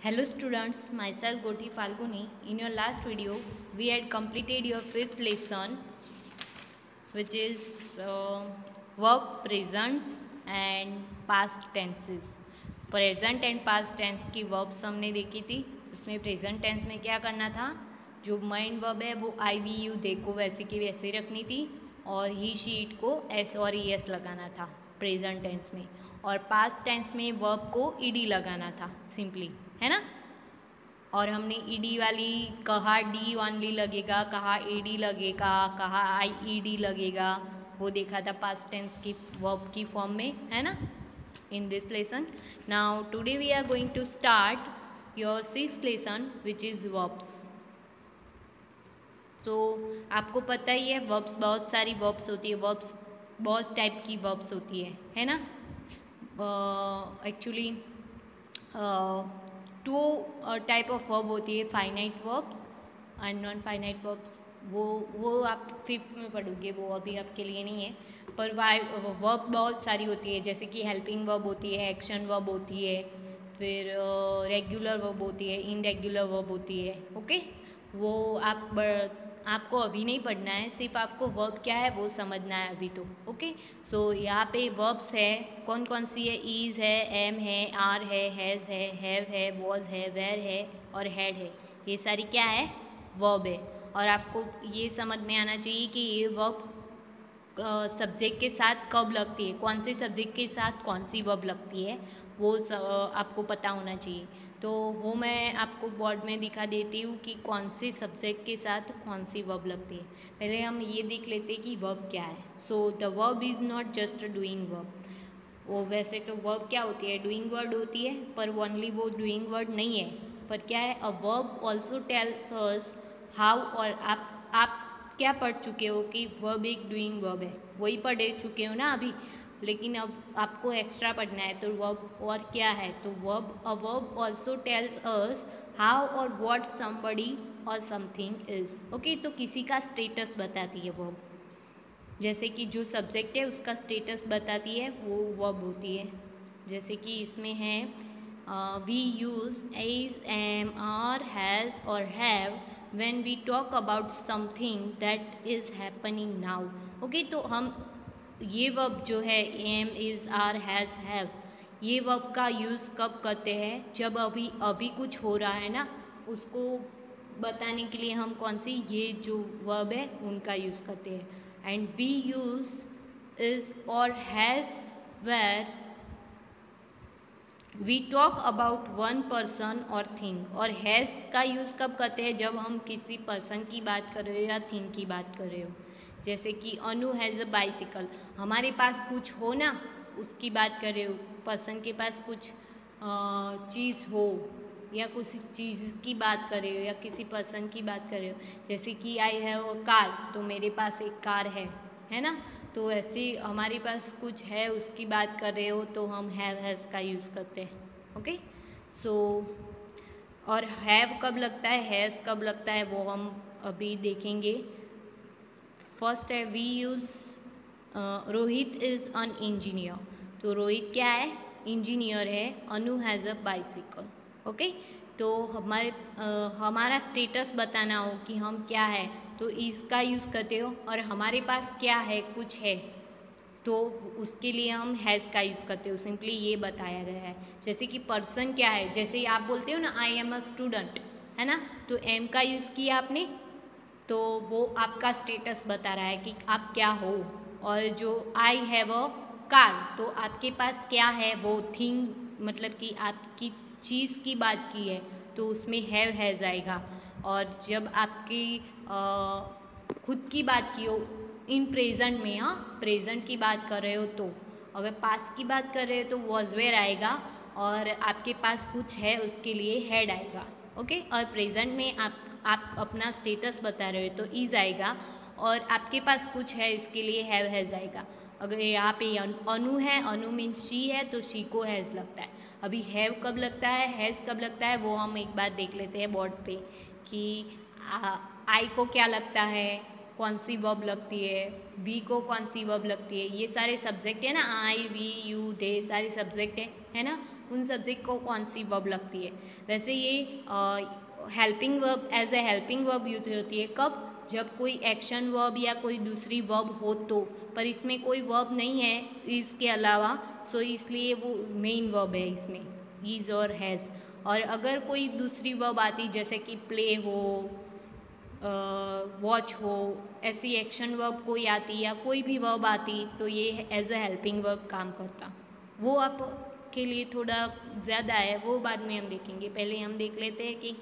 Hello students, myself Goti Falguni. In your last video, we had completed your fifth lesson, which is verb presents and past tenses. Present and past tense की verbs हमने देखी थी. उसमें present tense में क्या करना था, जो मेन वर्ब है वो आई वी यू देखो वैसे की वैसे रखनी थी और ही शी इट को एस और ई एस लगाना था प्रेजेंट टेंस में. और पास्ट टेंस में वर्ब को ईडी लगाना था सिंपली, है ना. और हमने ईडी वाली कहा डी ओनली लगेगा, कहा एडी लगेगा, कहा आई ईडी लगेगा, वो देखा था पास्ट टेंस की वर्ब की फॉर्म में, है ना. In this lesson now today we are going to start your sixth lesson which is verbs. तो आपको पता ही है वर्ब्स, बहुत सारी वर्ब्स होती है, वर्ब्स बहुत टाइप की वर्ब्स होती है ना. Actually two type of verb होती है, finite verbs and non finite verbs. वो आप फिफ्थ में पढ़ोगे, वो अभी आपके लिए नहीं है. पर वर्ब बहुत सारी होती है, जैसे कि हेल्पिंग वर्ब होती है, एक्शन वर्ब होती है, फिर रेगुलर वर्ब होती है, इनरेगुलर वर्ब होती है. ओके, वो आपको अभी नहीं पढ़ना है, सिर्फ आपको वर्ब क्या है वो समझना है अभी तो. ओके, सो यहाँ पे वर्ब्स है, कौन कौन सी है, ईज़ है, एम है, आर है, हैज़ है, हैव है, वॉज है, वेर है और हैड है. ये सारी क्या है, वर्ब है. और आपको ये समझ में आना चाहिए कि ये वर्ब सब्जेक्ट के साथ कब लगती है, कौन से सब्जेक्ट के साथ कौन सी वर्ब लगती है, वो आपको पता होना चाहिए. तो वो मैं आपको बोर्ड में दिखा देती हूँ कि कौन से सब्जेक्ट के साथ कौन सी वर्ब लगती है. पहले हम ये देख लेते हैं कि वर्ब क्या है. So the verb is not just doing verb. वो वैसे तो वर्ब क्या होती है, डूइंग वर्ड होती है, पर ओनली वो डूइंग वर्ड नहीं है. पर क्या है, a verb also tells us how. और आप क्या पढ़ चुके हो कि वर्ब एक डूइंग वर्ब है, वही पढ़ चुके हो ना अभी. लेकिन अब आपको एक्स्ट्रा पढ़ना है, तो वर्ब और क्या है, तो a verb also tells us how और व्हाट समबडी और समथिंग इज. ओके, तो किसी का स्टेटस बताती है वर्ब. जैसे कि जो सब्जेक्ट है उसका स्टेटस बताती है, वो वर्ब होती है. जैसे कि इसमें है we use is, am, are, has और have when we talk about something that is happening now. Okay, तो हम ये वर्ब जो है am, is, are, has, have, ये वर्ब का यूज़ कब करते हैं, जब अभी कुछ हो रहा है ना, उसको बताने के लिए हम कौन सी ये जो वर्ब है उनका यूज़ करते हैं. एंड वी यूज़ इज़ और has where we talk about one person और थिंग. और हैज़ का यूज़ कब करते हैं, जब हम किसी पर्सन की बात कर रहे हो या थिंग की बात कर रहे हो. जैसे कि अनु हैज़ अ बाइसिकल, हमारे पास कुछ हो ना, उसकी बात कर रहे हो. पर्सन के पास कुछ चीज़ हो या कुछ चीज़ की बात कर रहे हो या किसी पर्सन की बात कर रहे हो. जैसे कि आई हैव अ कार, तो मेरे पास एक कार है ना. तो ऐसे हमारे पास कुछ है उसकी बात कर रहे हो तो हम हैज़ का यूज़ करते हैं. ओके, सो और हैव कब लगता है, हैज़ कब लगता है, वो हम अभी देखेंगे. फर्स्ट है we use Rohit is an engineer. तो रोहित क्या है, इंजीनियर है. Anu has a bicycle. Okay, तो हमारा स्टेटस बताना हो कि हम क्या है, तो इसका यूज़ करते हो. और हमारे पास क्या है, कुछ है, तो उसके लिए हम हैज़ का यूज़ करते हो. सिंपली ये बताया गया है. जैसे कि पर्सन क्या है, जैसे आप बोलते हो ना आई एम अ स्टूडेंट, है ना, तो एम का यूज़ किया आपने, तो वो आपका स्टेटस बता रहा है कि आप क्या हो. और जो आई हैव अ कार, तो आपके पास क्या है, वो थिंग, मतलब कि आपकी चीज़ की बात की है, तो उसमें हैज़ आएगा. और जब आपकी खुद की बात की हो इन प्रेजेंट में, हाँ प्रेजेंट की बात कर रहे हो, तो अगर पास्ट की बात कर रहे हो तो वॉज वेयर आएगा. और आपके पास कुछ है उसके लिए हैड आएगा. ओके, और प्रेजेंट में आप अपना स्टेटस बता रहे हो तो इज़ आएगा. और आपके पास कुछ है इसके लिए हैज़ आएगा. अगर यहाँ पे अनु है, अनु मीन्स शी है, तो शी को हैज़ लगता है. अभी हैव कब लगता है, हैज़ कब लगता है, वो हम एक बार देख लेते हैं बोर्ड पे कि आई को क्या लगता है, कौन सी वर्ब लगती है, वी को कौन सी वर्ब लगती है. ये सारे सब्जेक्ट है ना, आई, वी, यू, दे सारे सब्जेक्ट है ना. उन सब्जेक्ट को कौन सी वर्ब लगती है। वैसे ये helping verb as a helping verb use होती है कब, जब कोई एक्शन वर्ब या कोई दूसरी वर्ब हो तो, पर इसमें कोई वर्ब नहीं है इसके अलावा, सो इसलिए वो मेन वर्ब है इसमें, इज और हैज़। और अगर कोई दूसरी वर्ब आती जैसे कि प्ले हो, वॉच हो, ऐसी एक्शन वर्ब कोई आती या कोई भी वर्ब आती तो ये एज अ हेल्पिंग वर्ब काम करता। वो आप के लिए थोड़ा ज़्यादा है, वो बाद में हम देखेंगे। पहले हम देख लेते हैं कि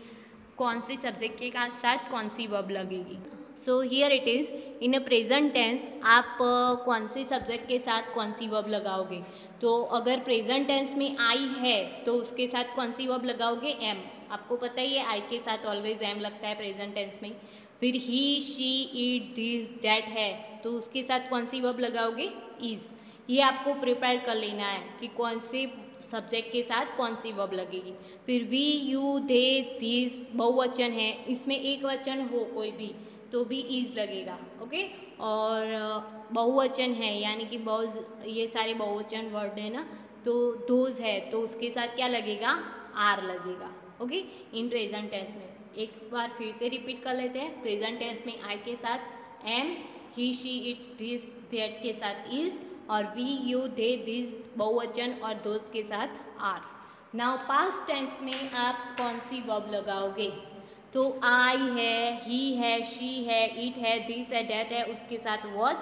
कौन सी सब्जेक्ट के साथ कौन सी वर्ब लगेगी। So here it is, in a present tense आप कौन सी सब्जेक्ट के साथ कौन सी वर्ब लगाओगे। तो अगर प्रेजेंट टेंस में आई है तो उसके साथ कौन सी वर्ब लगाओगे, एम। आपको पता ही है आई के साथ ऑलवेज एम लगता है प्रेजेंट टेंस में। फिर ही, शी, इट, दिस, दैट है तो उसके साथ कौन सी वर्ब लगाओगे, इज़। ये आपको प्रिपेयर कर लेना है कि कौन से सब्जेक्ट के साथ कौन सी वर्ब लगेगी। फिर वी, यू, दे, दिस बहुवचन है, इसमें एक वचन हो कोई भी तो भी इज लगेगा, ओके। और बहुवचन है यानी कि ये सारे बहुवचन वर्ड है ना, तो दोज है तो उसके साथ क्या लगेगा, आर लगेगा, ओके। इन प्रेजेंट टेंस में एक बार फिर से रिपीट कर लेते हैं। प्रेजेंट टेंस में आई के साथ am, he, she, it, this, that के साथ इज, और वी, यू, दे, दिस बहुवचन और दोस्त के साथ आर। नाउ पास्ट टेंस में आप कौन सी वर्ब लगाओगे, तो आई है, ही है, शी है, इट है, दिस है, दैट है, उसके साथ वॉज।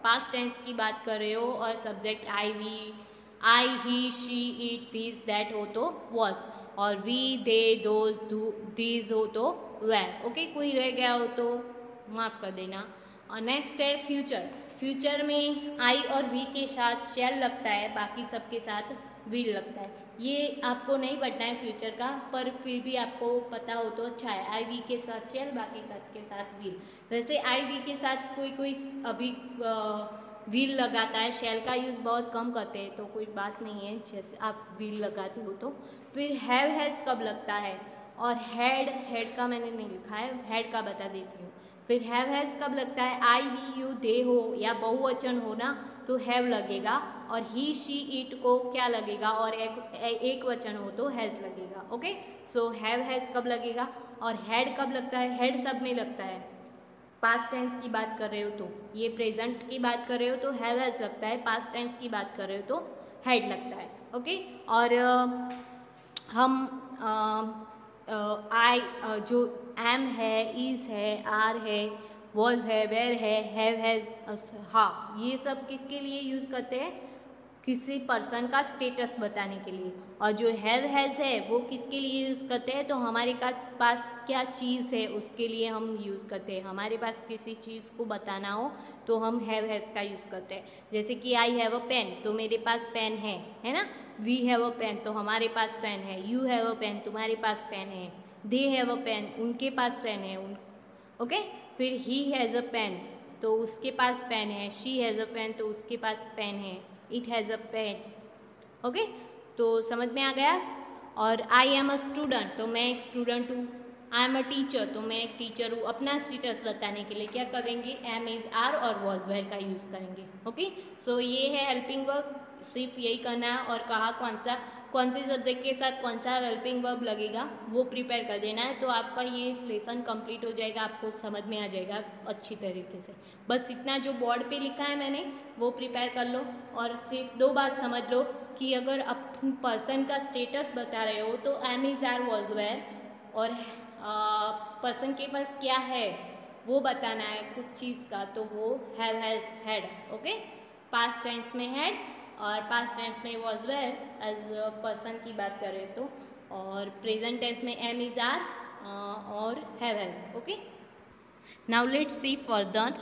पास्ट टेंस की बात कर रहे हो और subject I, he, she, it, this, that हो तो वॉज, और वी, दे, दोज, दीज हो तो वेर, ओके। कोई रह गया हो तो माफ़ कर देना। और नेक्स्ट है फ्यूचर। फ्यूचर में आई और वी के साथ शैल लगता है, बाकी सबके साथ विल लगता है। ये आपको नहीं पढ़ना है फ्यूचर का, पर फिर भी आपको पता हो तो अच्छा है। आई वी के साथ शैल, बाकी सब के साथ विल। वैसे आई वी के साथ कोई अभी विल लगाता है, शैल का यूज़ बहुत कम करते हैं तो कोई बात नहीं है, जैसे आप विल लगाते हो तो। फिर हैव हैज़ कब लगता है, और हेड का मैंने नहीं लिखा है, हेड का बता देती हूँ। फिर हैव हैज़ कब लगता है, आई, ही, यू, दे हो या बहुवचन हो ना तो हैव लगेगा, और ही, शी, इट को क्या लगेगा, और एक वचन हो तो हैज़ लगेगा, ओके। सो हैव हैज़ कब लगेगा, और हेड कब लगता है, हेड सब में लगता है। पास्ट टेंस की बात कर रहे हो तो, ये प्रेजेंट की बात कर रहे हो तो हैव हैज़ लगता है, पास्ट टेंस की बात कर रहे हो तो हेड लगता है, ओके। और हम आई जो एम है, इज है, आर है, वॉज है, वेर है, हैव हैज़, हाँ, ये सब किसके लिए यूज़ करते हैं, किसी पर्सन का स्टेटस बताने के लिए। और जो हैव हैज़ है वो किसके लिए यूज़ करते हैं, तो हमारे पास क्या चीज़ है उसके लिए हम यूज़ करते हैं। हमारे पास किसी चीज़ को बताना हो तो हम हैव हैज़ का यूज़ करते हैं। जैसे कि आई हैव अ पेन तो मेरे पास पेन है ना। वी हैव अ पेन तो हमारे पास पेन है। यू हैव अ पेन तुम्हारे पास पेन है। दे हैव अ पेन उनके पास पेन है, ओके। फिर ही हैज़ अ पेन तो उसके पास पेन है। शी हैज़ अ पेन तो उसके पास पेन है। It has a pen, okay. तो समझ में आ गया। और आई एम अ स्टूडेंट तो मैं एक स्टूडेंट हूँ। आई एम अ टीचर तो मैं एक टीचर हूँ। अपना स्टेटस बताने के लिए क्या करेंगे, एम, इज, आर और वॉज, वेयर का यूज़ करेंगे, ओके। सो ये है हेल्पिंग वर्ब, सिर्फ यही करना है। और कहा कौन से सब्जेक्ट के साथ कौन सा हेल्पिंग वर्ब लगेगा वो प्रिपेयर कर देना है, तो आपका ये लेसन कंप्लीट हो जाएगा, आपको समझ में आ जाएगा अच्छी तरीके से। बस इतना जो बोर्ड पे लिखा है मैंने वो प्रिपेयर कर लो। और सिर्फ 2 बात समझ लो कि अगर अपन पर्सन का स्टेटस बता रहे हो तो am, is, are, was, were, और पर्सन के पास क्या है वो बताना है कुछ चीज़ का, तो वो have, has, had, okay. Past tense में हैड और पास्ट टेंस में वॉज, वेयर एज पर्सन की बात करें तो, और प्रेजेंट टेंस में एम, इज, आर और have, has, okay. Now let's see further.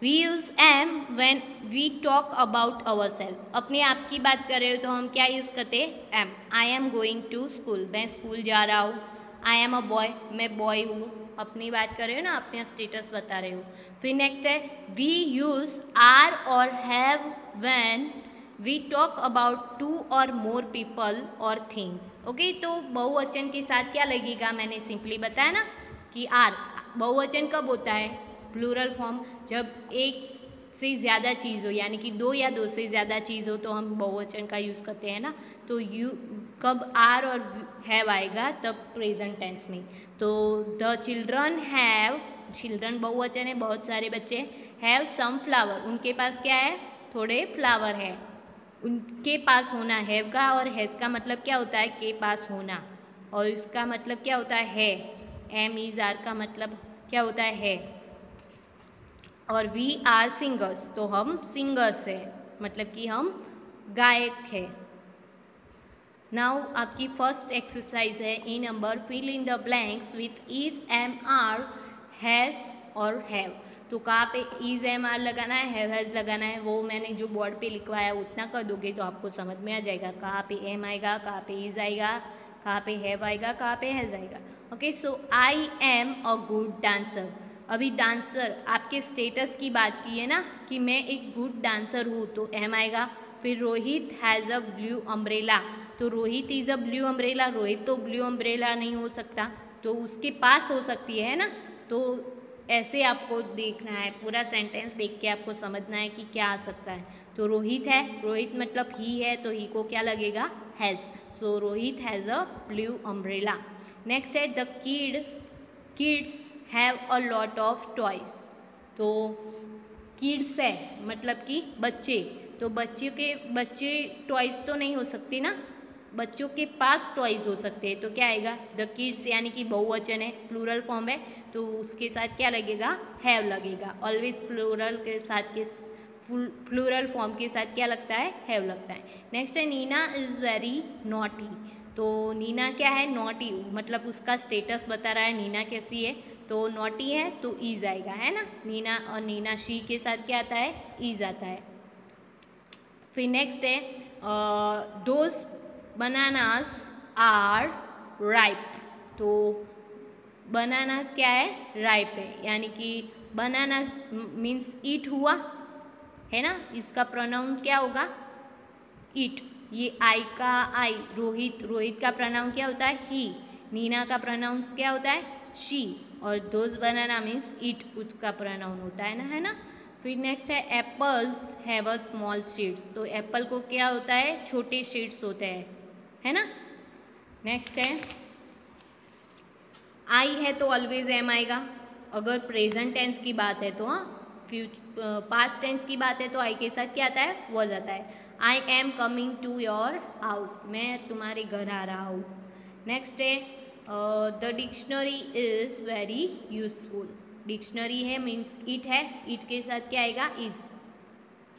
We use am when we talk about our self. अपने आप की बात कर रहे हो तो हम क्या यूज़ करते हैं, am. I am going to school मैं स्कूल जा रहा हूँ। आई एम अ बॉय मैं बॉय हूँ। अपनी बात कर रहे हो ना, अपना स्टेटस बता रहे हो। फिर नेक्स्ट है वी यूज़ आर और have when we talk about 2 और मोर पीपल और थिंग्स, ओके। तो बहुवचन के साथ क्या लगेगा, मैंने सिंपली बताया ना कि आर। बहुवचन कब होता है, प्लूरल फॉर्म, जब एक से ज़्यादा चीज़ हो, यानी कि दो या दो से ज़्यादा चीज़ हो तो हम बहुवचन का यूज़ करते हैं ना। तो यू कब आर और हैव आएगा, तब प्रेजेंट टेंस में। तो द चिल्ड्रन हैव, चिल्ड्रन बहुवचन है, बहुत सारे बच्चे, हैव सम फ्लावर, उनके पास क्या है, थोड़े फ्लावर है। उनके पास होना, हैव का और हैज़ का मतलब क्या होता है, के पास होना, और इसका मतलब क्या होता है, एम इज आर का मतलब क्या होता है। और वी आर सिंगर्स, तो हम सिंगर्स है, मतलब कि हम गायक है। नाउ आपकी फर्स्ट एक्सरसाइज है E number, fill in the blanks with is, am, are, has और हैव। तो कहाँ पे इज एम आर लगाना है, हैव हैज़ लगाना है, वो मैंने जो बोर्ड पे लिखवाया उतना कर दोगे तो आपको समझ में आ जाएगा। कहाँ पे एम आएगा, कहाँ पे इज आएगा, कहाँ पे हैव आएगा, कहाँ पे हैज़ आएगा। Okay, so I am a good dancer. अभी डांसर, आपके स्टेटस की बात की है ना कि मैं एक गुड डांसर हूँ, तो एम आएगा। फिर Rohit has a blue umbrella, तो Rohit is a blue umbrella, Rohit तो ब्लू अम्ब्रेला नहीं हो सकता, तो उसके पास हो सकती है ना। तो ऐसे आपको देखना है, पूरा सेंटेंस देख के आपको समझना है कि क्या आ सकता है। तो रोहित है, रोहित मतलब ही है, तो ही को क्या लगेगा, has. So Rohit has a blue umbrella. Next है the kids have a lot of toys. तो किड्स है मतलब कि बच्चे, तो बच्चे टॉयज तो नहीं हो सकते ना, बच्चों के पास टॉयज हो सकते हैं, तो क्या आएगा, द किड्स, यानी कि बहुवचन है, प्लूरल फॉर्म है, तो उसके साथ क्या लगेगा, हैव लगेगा। ऑलवेज प्लूरल के साथ, के प्लूरल फॉर्म के साथ क्या लगता है, हैव लगता है। नेक्स्ट है नीना इज़ वेरी नॉटी। तो नीना क्या है, नॉटी, मतलब उसका स्टेटस बता रहा है नीना कैसी है, तो नॉटी है तो ईज आएगा, है ना। नीना और नीना शी के साथ क्या आता है, ईज आता है। फिर नेक्स्ट है दोज बनानास आर राइप। तो बनानास क्या है, राइप है, यानी कि बनानास मीन्स ईट हुआ, है ना। इसका प्रोनाउन क्या होगा, ईट। ये आई का आई, रोहित, रोहित का प्रोनाउन क्या होता है, ही। नीना का प्रोनाउन क्या होता है, शी। और दोज बनाना मीन्स ईट, उसका प्रोनाउन होता है ना, है ना। फिर नेक्स्ट है apples have a small seeds. तो एप्पल को क्या होता है, छोटे सीड्स होते हैं, है ना। नेक्स्ट है आई है तो ऑलवेज एम आएगा। अगर प्रेजेंट टेंस की बात है तो, हाँ, पास्ट टेंस की बात है तो आई के साथ क्या आता है, वॉज आता है। I am coming to your house, मैं तुम्हारे घर आ रहा हूँ। नेक्स्ट है the dictionary is very useful. Dictionary है मीन्स इट है, इट के साथ क्या आएगा, इज़।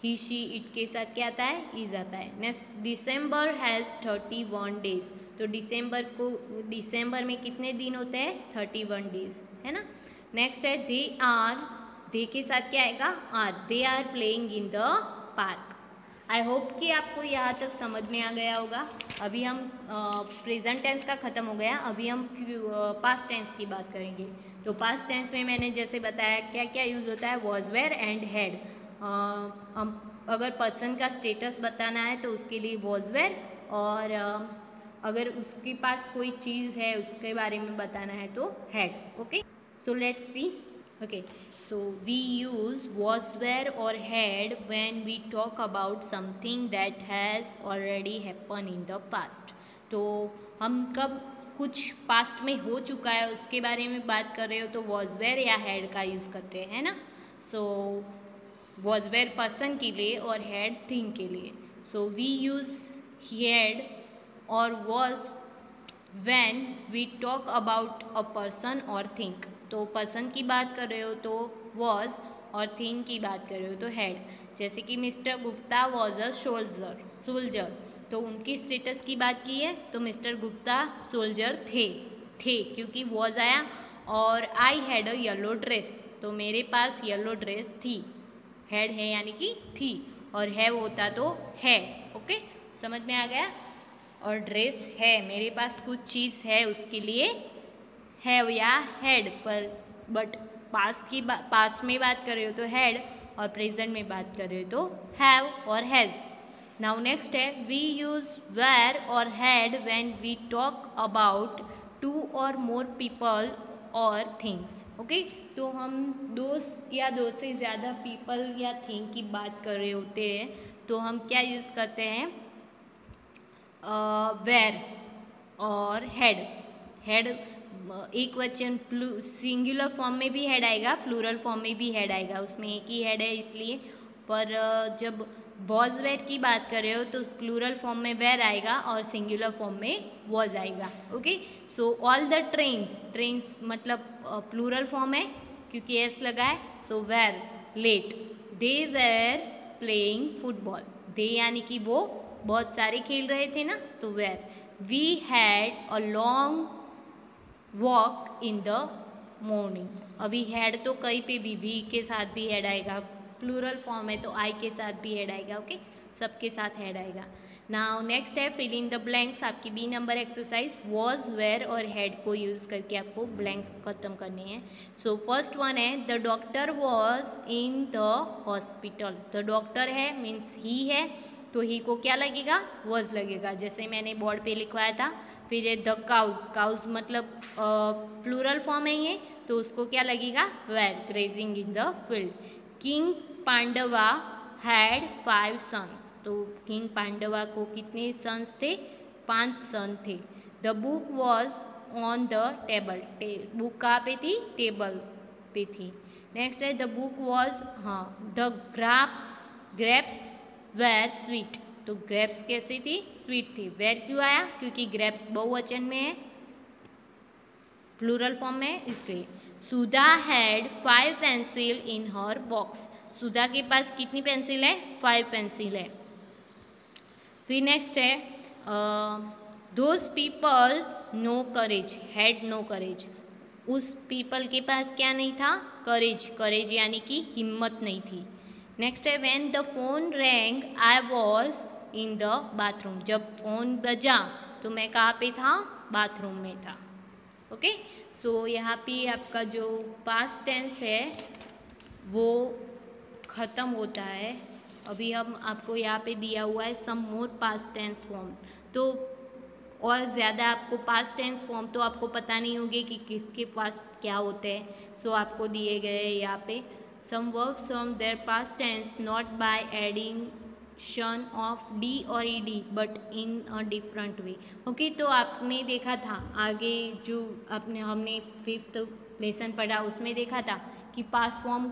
ही शी इट के साथ क्या आता है, इज आता है। Next December has 31 days. तो दिसंबर में कितने दिन होते हैं, 31 डेज, है ना। नेक्स्ट है दे के साथ क्या आएगा, are. They are playing in the park. I hope कि आपको यहाँ तक समझ में आ गया होगा। अभी हम प्रेजेंट टेंस का ख़त्म हो गया, अभी हम पास्ट टेंस की बात करेंगे। तो पास्ट टेंस में मैंने जैसे बताया क्या क्या यूज़ होता है, वॉज, वेर एंड हैड। अगर पर्सन का स्टेटस बताना है तो उसके लिए वॉज, वेर, और अगर उसके पास कोई चीज़ है उसके बारे में बताना है तो had. Okay, so let's see. Okay, so we use was, were or had when we talk about something that has already happened in the past. तो हम कब कुछ पास्ट में हो चुका है उसके बारे में बात कर रहे हो तो was, were या had का यूज़ करते हैं ना। सो was, were पर्सन के लिए और had थिंग के लिए। सो वी यूज़ had और was when we talk about a person or thing। तो पर्सन की बात कर रहे हो तो वॉज, और थिंग की बात कर रहे हो तो हैड। जैसे कि mister Gupta was a soldier, तो उनकी स्टेटस की बात की है तो मिस्टर गुप्ता सोल्जर थे क्योंकि वॉज आया। और I had a yellow dress, तो मेरे पास येलो ड्रेस थी। हैड है यानी कि थी, और हैव होता तो है। ओके, समझ में आ गया। और ड्रेस है, मेरे पास कुछ चीज़ है, उसके लिए हैव या हैड। पर बट पास्ट में बात कर रहे हो तो हैड, और प्रेजेंट में बात कर रहे हो तो हैव और हैज़। नाउ नेक्स्ट है वी यूज़ वेर और had when we talk about two और मोर पीपल और थिंग्स। ओके, तो हम दो या दो से ज़्यादा पीपल या थिंग की बात कर रहे होते हैं तो हम क्या यूज़ करते हैं, वेर और हेड। हेड एक वचन सिंगुलर फॉर्म में भी हेड आएगा, प्लूरल फॉर्म में भी हेड आएगा, उसमें एक ही हेड है इसलिए। पर जब वॉज वेर की बात कर रहे हो तो प्लूरल फॉर्म में वेर आएगा और सिंगुलर फॉर्म में वॉज आएगा। Okay, so all the trains, trains मतलब प्लूरल फॉर्म है क्योंकि एस लगा है, so were late, they were playing football, they यानी कि वो बहुत सारे खेल रहे थे ना, तो were. We had a long walk in the morning, अभी हैड तो कहीं पे भी वी के साथ भी हेड आएगा, प्लूरल फॉर्म है तो आई के साथ भी हेड आएगा। ओके, सबके साथ हेड आएगा। नाउ नेक्स्ट है फिल इन द ब्लैंक्स, आपकी B number exercise, was were और हेड को यूज़ करके आपको ब्लैंक्स खत्म करने हैं। सो फर्स्ट वन है the doctor was in the hospital, the doctor है मीन्स ही है तो ही को क्या लगेगा, वॉज लगेगा, जैसे मैंने बोर्ड पे लिखवाया था। फिर है द काउज, काउज मतलब प्लूरल फॉर्म है ये तो उसको क्या लगेगा, were, grazing in the field. King Pandava had 5 sons, तो किंग पांडवा को कितने सन्स थे, 5 सन थे। The book was on the table, book कहाँ पे थी, टेबल पे थी। नेक्स्ट है द बुक वॉज, हाँ, द ग्रेप्स वेर स्वीट, तो ग्रेप्स कैसी थी, स्वीट थी। वेर क्यों आया, क्योंकि ग्रेप्स बहुवचन में है, प्लूरल फॉर्म में इसलिए। Sudha had 5 pencil in her box, Sudha के पास कितनी पेंसिल है, 5 पेंसिल है। फिर नेक्स्ट है those people no courage, had no courage, उस पीपल के पास क्या नहीं था, करेज, करेज यानी कि हिम्मत नहीं थी। नेक्स्ट है when the phone wrong I was in the bathroom, जब फोन बजा तो मैं कहाँ पे था, बाथरूम में था। ओके, सो यहाँ पे आपका जो पास्ट टेंस है वो ख़त्म होता है। अभी हम आपको यहाँ पे दिया हुआ है सम मोर पास्ट टेंस फॉर्म्स, तो और ज़्यादा आपको पास्ट टेंस फॉर्म तो आपको पता नहीं होंगे कि किसके पास क्या होते हैं। सो आपको दिए गए यहाँ पे some verbs from their past tense not by addition of D और E D but in a different way. Okay, तो आपने देखा था आगे जो हमने 5th लेसन पढ़ा उसमें देखा था कि past form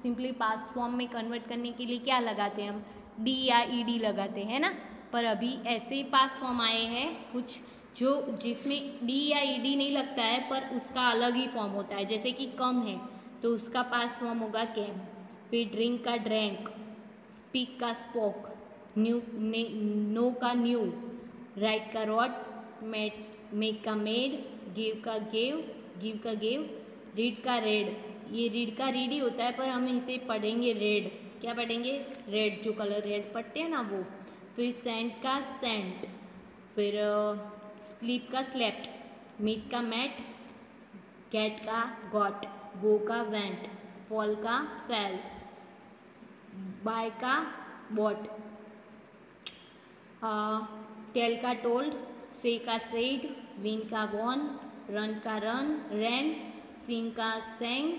simply past form में कन्वर्ट करने के लिए क्या लगाते हैं हम, डी या ई डी लगाते हैं ना। पर अभी ऐसे ही पास्ट फॉर्म आए हैं कुछ जो जिसमें डी या ई डी नहीं लगता है पर उसका अलग ही फॉर्म होता है, जैसे कि कम है तो उसका पास्ट फॉर्म होगा कैम। फिर ड्रिंक का ड्रैंक, स्पीक का स्पोक, न्यू नो का न्यू, राइट का रॉट, मेक का मेड, गिव का गेव, गिव का गेव, रीड का रेड, ये रीड का रीड ही होता है पर हम इसे पढ़ेंगे रेड, क्या पढ़ेंगे, रेड, जो कलर रेड पढ़ते हैं ना वो। फिर सेंट का सेंट, फिर स्लीप का स्लेप्ट, मीट का मैट, गेट का गॉट, गो का वेंट, फॉल का फेल, बाय का बॉट, टेल का टोल्ड, से का सेड, विन का वॉन, रन का रन रैन, सिंग का सेंग,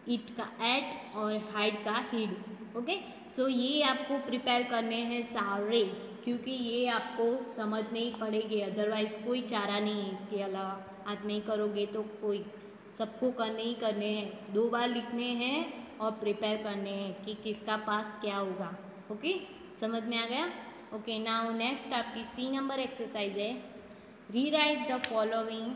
इट का एट और हाइड का हिड। ओके, सो ये आपको प्रिपेयर करने हैं सारे, क्योंकि ये आपको समझने ही पड़ेंगे, अदरवाइज़ कोई चारा नहीं है इसके अलावा। आज नहीं करोगे तो कोई, सबको करने ही करने हैं, 2 बार लिखने हैं और प्रिपेयर करने हैं कि किसका पास क्या होगा। ओके, समझ में आ गया। ओके, नाउ नेक्स्ट आपकी सी नंबर एक्सरसाइज है, रीराइट द फॉलोइंग।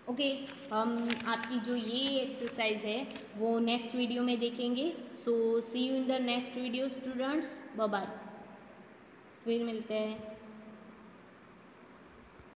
ओके, हम आपकी जो ये एक्सरसाइज है वो नेक्स्ट वीडियो में देखेंगे। So see you in the next video students, bye bye, फिर मिलते हैं।